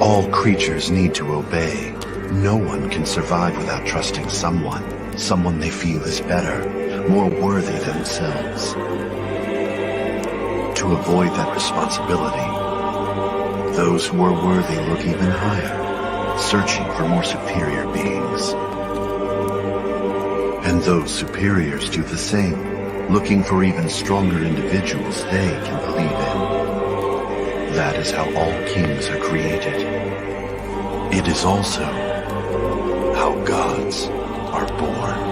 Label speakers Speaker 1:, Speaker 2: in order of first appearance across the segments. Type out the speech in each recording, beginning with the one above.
Speaker 1: All creatures need to obey. No one can survive without trusting someone they feel is better, more worthy than themselves. To avoid that responsibility, those who are worthy look even higher, searching for more superior beings. And those superiors do the same, looking for even stronger individuals they can believe in. That is how all kings are created. It is also how gods are born.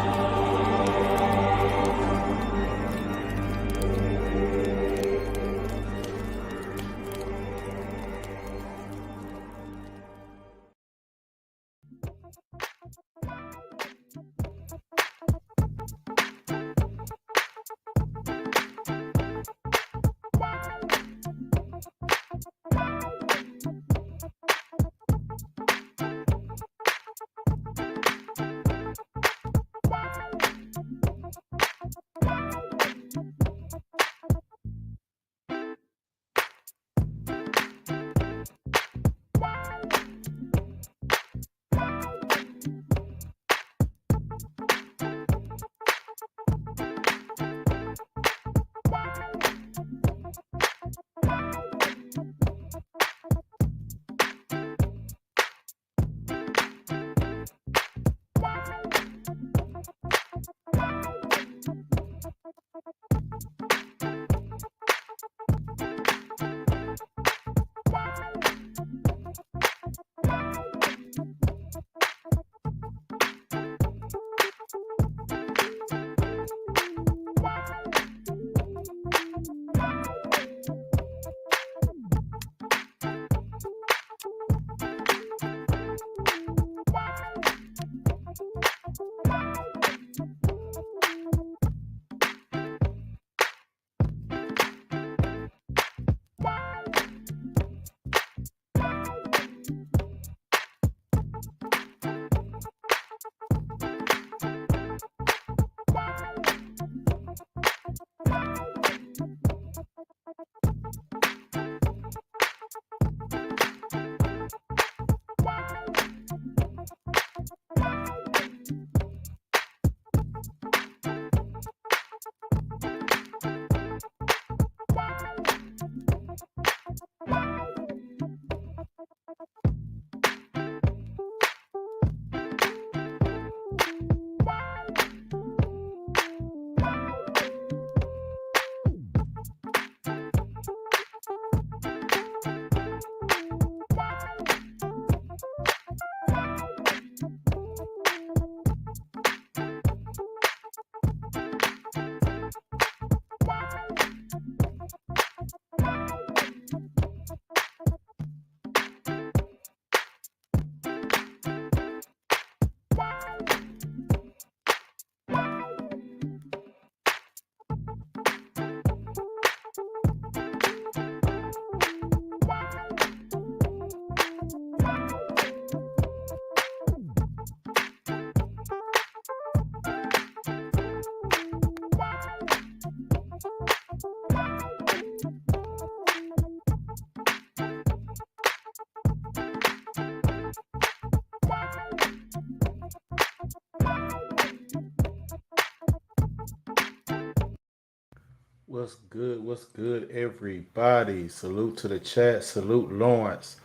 Speaker 2: What's good? What's good, everybody? Salute to the chat. Salute Lawrence.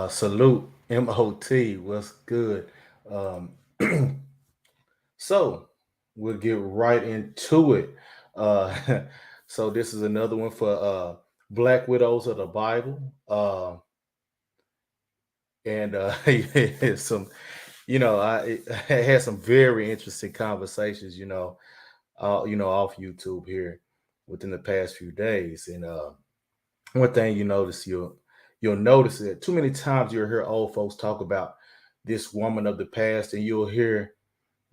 Speaker 2: Salute MOT. What's good? Um, so we'll get right into it. Uh, so this is another one for Black Widows of the Bible. And some, I had some very interesting conversations. Off YouTube here within the past few days. And one thing you'll notice that too many times you'll hear old folks talk about this woman of the past, and you'll hear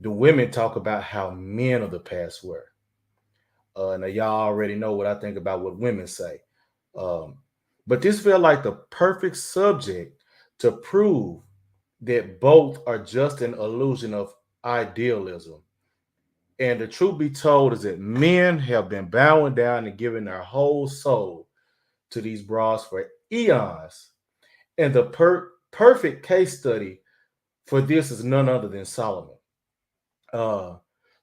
Speaker 2: the women talk about how men of the past were. Now y'all already know what I think about what women say. Um, but this felt like the perfect subject to prove that both are just an illusion of idealism. And the truth be told is that men have been bowing down and giving their whole soul to these bras for eons. And the perfect case study for this is none other than Solomon.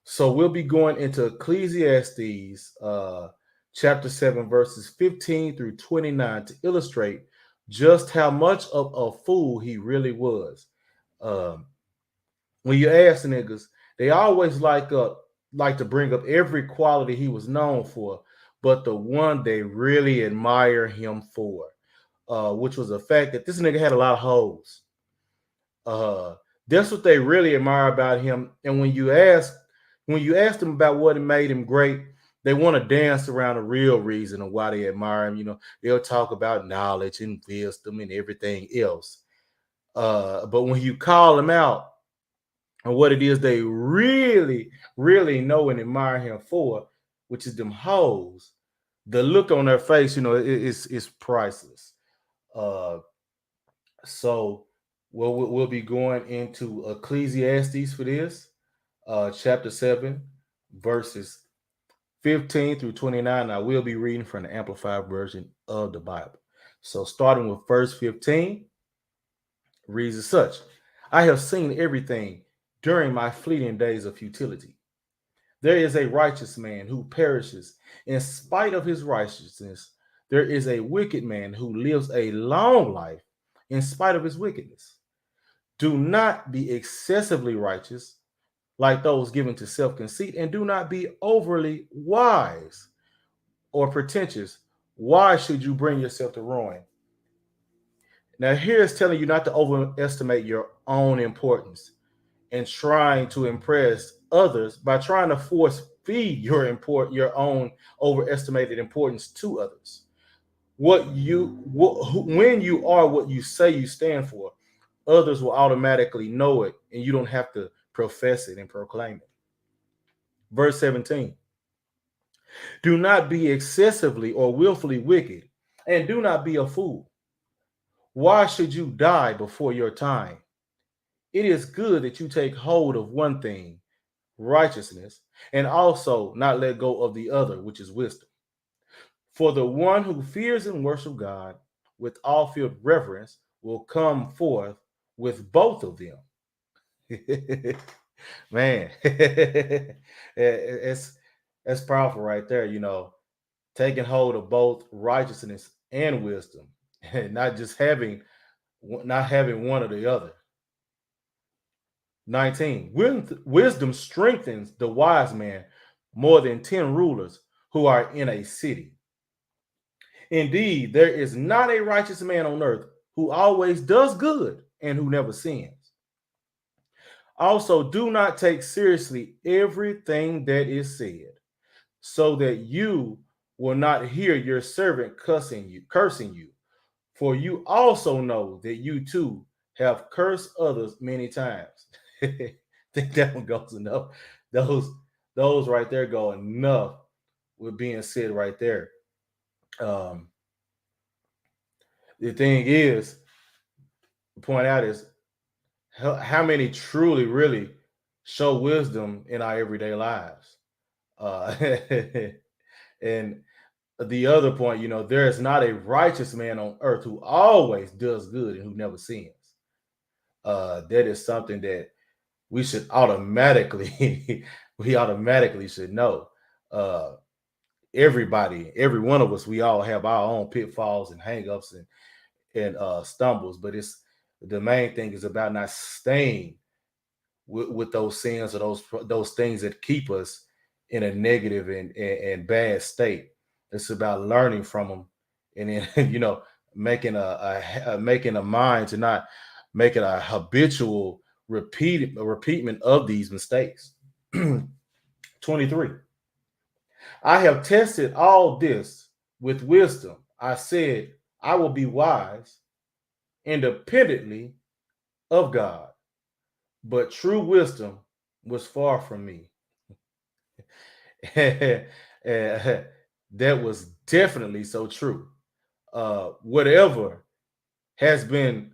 Speaker 2: So we'll be going into Ecclesiastes chapter 7, verses 15 through 29 to illustrate just how much of a fool he really was. Um, when you ask niggas, they always like to bring up every quality he was known for, but the one they really admire him for, which was the fact that this nigga had a lot of hoes. That's what they really admire about him. And when you ask them about what made him great, they want to dance around the real reason of why they admire him. You know, they'll talk about knowledge and wisdom and everything else. But when you call them out on what it is they really, really know and admire him for, which is them hoes, the look on their face, you know, it's priceless. So we'll be going into Ecclesiastes for this, chapter 7, verses 15 through 29. I will be reading from the Amplified version of the Bible. So starting with verse 15, reads as such: I have seen everything during my fleeting days of futility. There is a righteous man who perishes in spite of his righteousness. There is a wicked man who lives a long life in spite of his wickedness. Do not be excessively righteous like those given to self-conceit, and do not be overly wise or pretentious. Why should you bring yourself to ruin? Now, here it's telling you not to overestimate your own importance and trying to impress others by trying to force feed your own overestimated importance to others. When you are what you say you stand for, others will automatically know it, and you don't have to profess it and proclaim it. Verse 17: do not be excessively or willfully wicked, and do not be a fool. Why should you die before your time? It is good that you take hold of one thing, righteousness, and also not let go of the other, which is wisdom. For the one who fears and worships God with all filled reverence will come forth with both of them. Man, it's powerful right there, you know, taking hold of both righteousness and wisdom, and not having one or the other. 19. Wisdom strengthens the wise man more than 10 rulers who are in a city. Indeed, there is not a righteous man on earth who always does good and who never sins. Also, do not take seriously everything that is said, so that you will not hear your servant cursing you. For you also know that you too have cursed others many times. I think that one goes enough. Those right there go enough with being said right there. The thing is, point out is how many truly, really show wisdom in our everyday lives. And the other point, you know, there is not a righteous man on earth who always does good and who never sins. That is something that we should automatically should know. Everybody, every one of us, we all have our own pitfalls and hangups and stumbles, but it's the main thing is about not staying with those sins or those things that keep us in a negative and bad state. It's about learning from them, and then you know, making a mind to not make it a habitual repeatment of these mistakes. 23. I have tested all this with wisdom. I said, I will be wise independently of God, but true wisdom was far from me. That was definitely so true. Whatever has been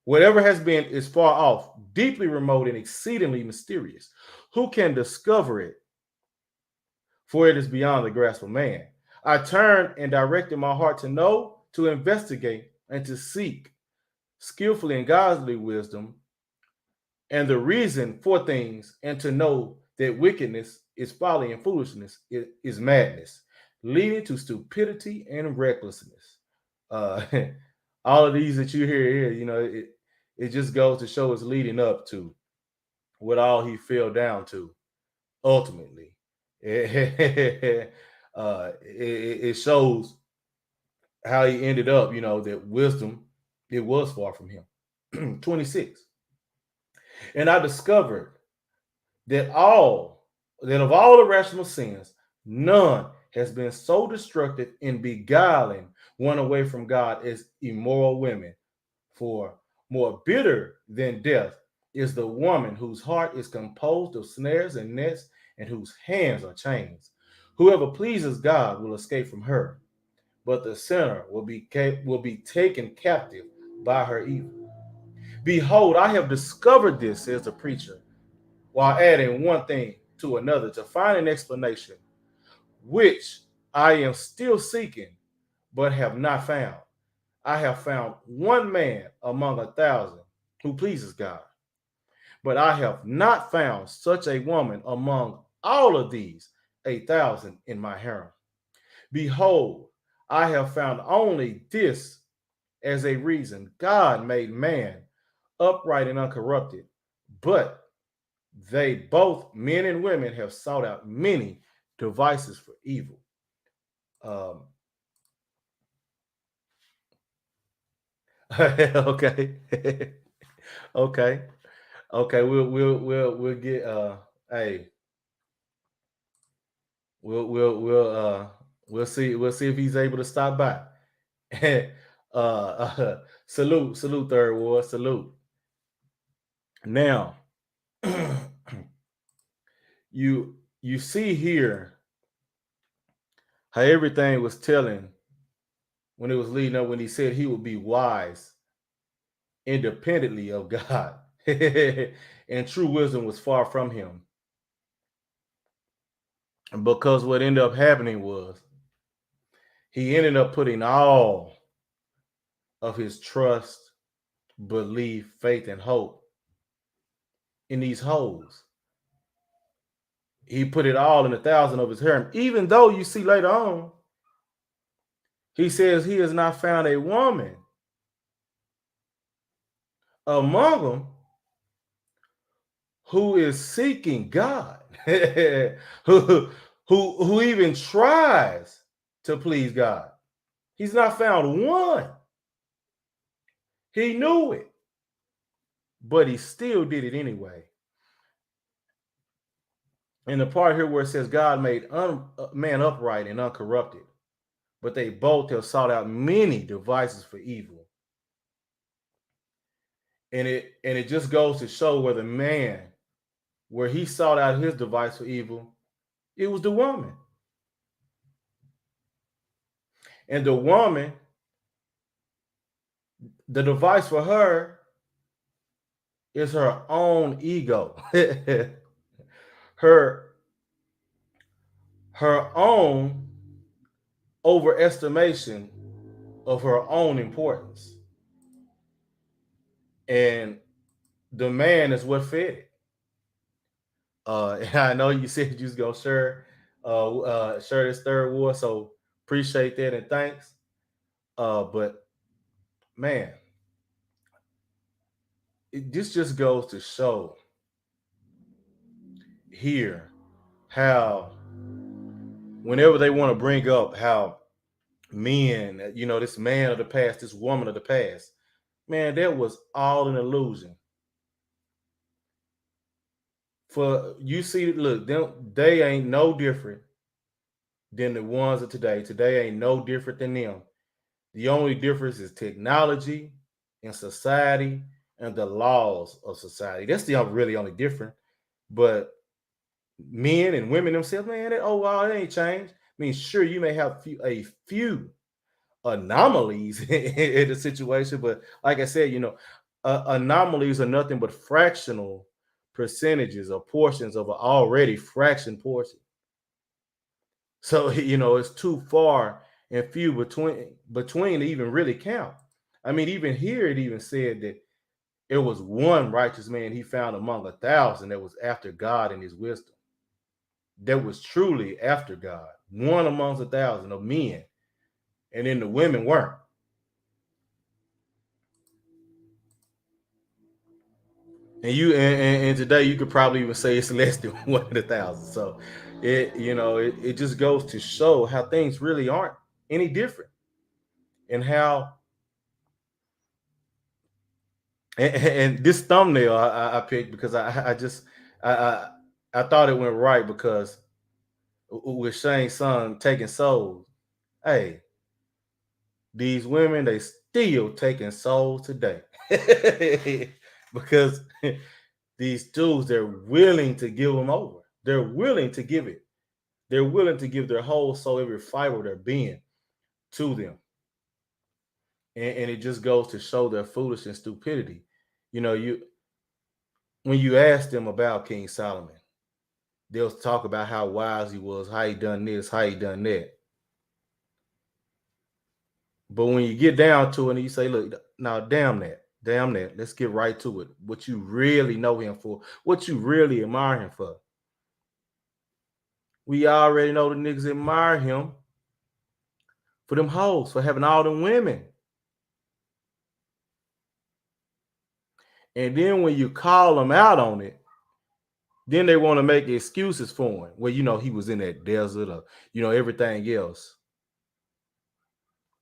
Speaker 2: is far off, deeply remote, and exceedingly mysterious. Who can discover it? For it is beyond the grasp of man. I turned and directed my heart to know, to investigate, and to seek. skillfully and godly wisdom, and the reason for things, and to know that wickedness is folly and foolishness is madness, leading to stupidity and recklessness. Uh, all of these that you hear here, it just goes to show it's leading up to what all he fell down to ultimately. It shows how he ended up, that wisdom, it was far from him. 26. And I discovered that of all the rational sins, none has been so destructive in beguiling one away from God as immoral women. For more bitter than death is the woman whose heart is composed of snares and nets, and whose hands are chains. Whoever pleases God will escape from her, but the sinner will be taken captive by her evil. Behold, I have discovered this, says the preacher, while adding one thing to another to find an explanation, which I am still seeking, but have not found. I have found one man among 1,000 who pleases God, but I have not found such a woman among all of these 1,000 in my harem. Behold, I have found only this as a reason: God made man upright and uncorrupted, but they both, men and women, have sought out many devices for evil. Um, okay, okay, okay. We'll get. Hey, we'll see if he's able to stop by. Salute, Third Ward, salute. Now, you see here how everything was telling when it was leading up, when he said he would be wise independently of God. And true wisdom was far from him. Because what ended up happening was he ended up putting all of his trust, belief, faith, and hope in these hoes. He put it all in 1,000 of his harem, even though you see later on, he says he has not found a woman among them who is seeking God, who even tries to please God. He's not found one. He knew it, but he still did it anyway. And the part here where it says God made man upright and uncorrupted, but they both have sought out many devices for evil. And it just goes to show where the man, where he sought out his device for evil, it was the woman. And the woman, the device for her is her own ego. her own overestimation of her own importance. And the man is what fed it. I know you said you was gonna share this Third Ward, so appreciate that and thanks. But man, this just goes to show here how whenever they want to bring up how men, this man of the past, this woman of the past, man, that was all an illusion. For you see, look, they ain't no different than the ones of today. Today ain't no different than them. The only difference is technology and society and the laws of society. That's the really only different. But men and women themselves, man, it ain't changed. I mean, sure, you may have a few anomalies in the situation, but like I said, anomalies are nothing but fractional percentages or portions of an already fraction portion. So it's too far and few between to even really count. I mean, even here it even said that it was one righteous man he found among 1,000 that was after God and his wisdom. That was truly after God. One amongst 1,000 of men. And then the women weren't. And today you could probably even say it's less than 1,000. So it just goes to show how things really aren't any different. And how and this thumbnail I picked because I thought it went right because with Shane Sung taking souls. Hey, these women, they still taking souls today. Because these dudes, they're willing to give them over. They're willing to give it. They're willing to give their whole soul, every fiber of their being to them. And it just goes to show their foolish and stupidity. When you ask them about King Solomon, they'll talk about how wise he was, how he done this, how he done that. But when you get down to it and you say, look, now damn that. Let's get right to it. What you really know him for, what you really admire him for. We already know the niggas admire him for them hoes, for having all them women. And then when you call them out on it, then they want to make excuses for him. Well, he was in that desert or, everything else.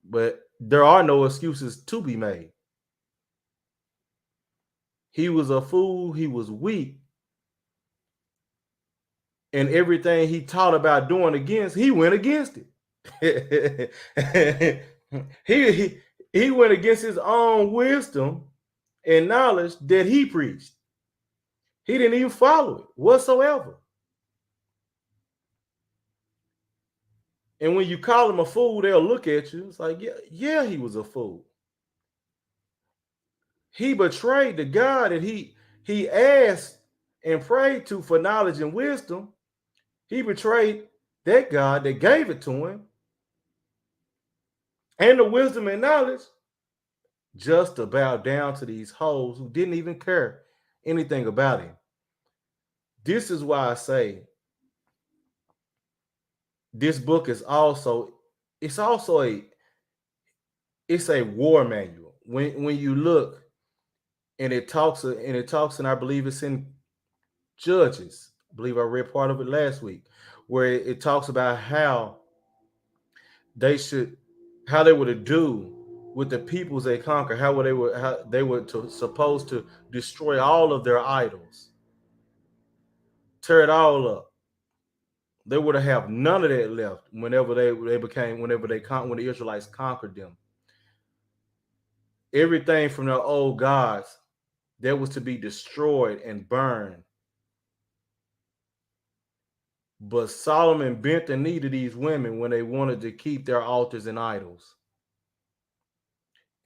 Speaker 2: But there are no excuses to be made. He was a fool. He was weak. And everything he taught about doing against, he went against it. he went against his own wisdom and knowledge that he preached. He didn't even follow it whatsoever. And when you call him a fool, they'll look at you. It's like, yeah, he was a fool. He betrayed the God that he asked and prayed to for knowledge and wisdom. He betrayed that God that gave it to him and the wisdom and knowledge just to bow down to these hoes who didn't even care anything about him. This is why I say this book is also a war manual. When you look and it talks and I believe it's in Judges. I believe I read part of it last week where it talks about how they were to do with the peoples they conquer, how they were supposed to destroy all of their idols, tear it all up. They were to have none of that left when the Israelites conquered them. Everything from their old gods that was to be destroyed and burned. But Solomon bent the knee to these women when they wanted to keep their altars and idols.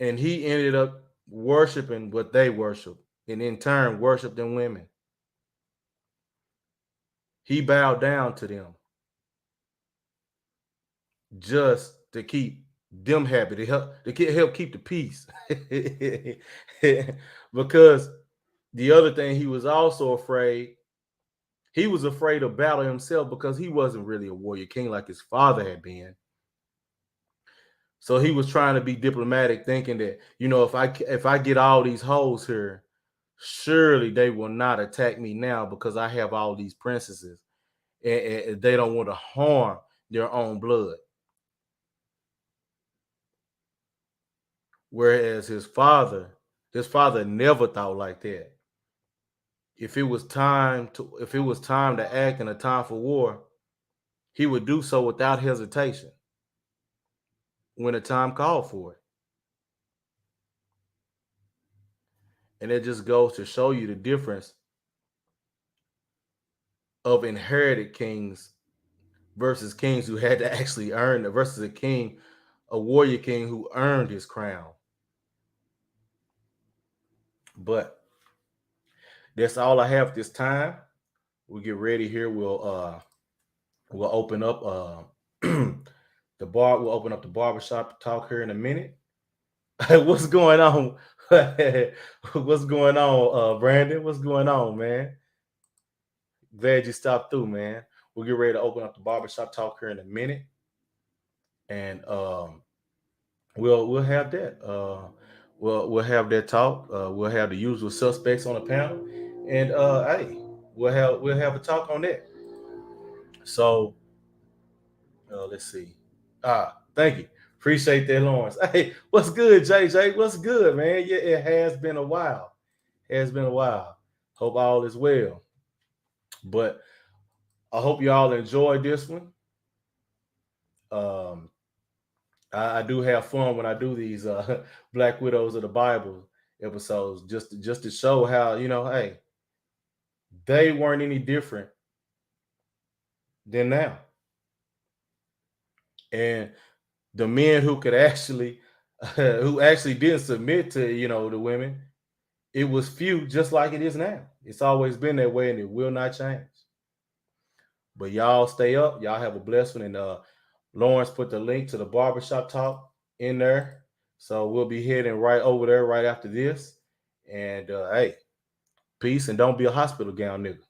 Speaker 2: And he ended up worshiping what they worshiped, and in turn worshiped them women. He bowed down to them just to keep them happy, to help keep the peace. Because the other thing, he was also afraid. He was afraid of battle himself because he wasn't really a warrior king like his father had been. So he was trying to be diplomatic, thinking that, if I get all these hoes here, surely they will not attack me now because I have all these princesses and they don't want to harm their own blood. Whereas his father never thought like that. If it was time to act in a time for war, he would do so without hesitation when the time called for it. And it just goes to show you the difference of inherited kings versus kings who had to actually earn it, versus a warrior king who earned his crown. But that's all I have this time. We'll get ready here. We'll open up the bar. We'll open up the barbershop talk here in a minute. What's going on? What's going on, Brandon? What's going on, man? Glad you stopped through, man. We'll get ready to open up the barbershop talk here in a minute, and we'll have that. We'll have that talk. We'll have the usual suspects on the panel, and hey, we'll have a talk on that. So let's see. Thank you. Appreciate that, Lawrence. Hey, what's good, JJ? What's good, man? Yeah, it has been a while. It has been a while. Hope all is well. But I hope you all enjoyed this one. Um, I do have fun when I do these Black Widows of the Bible episodes, just to show how, hey, they weren't any different than now, and the men who could actually who actually didn't submit to the women, it was few, just like it is now. It's always been that way, and it will not change. But y'all stay up. Y'all have a blessed one. And Lawrence put the link to the barbershop talk in there. So we'll be heading right over there right after this. And hey, peace, and don't be a hospital gown nigga.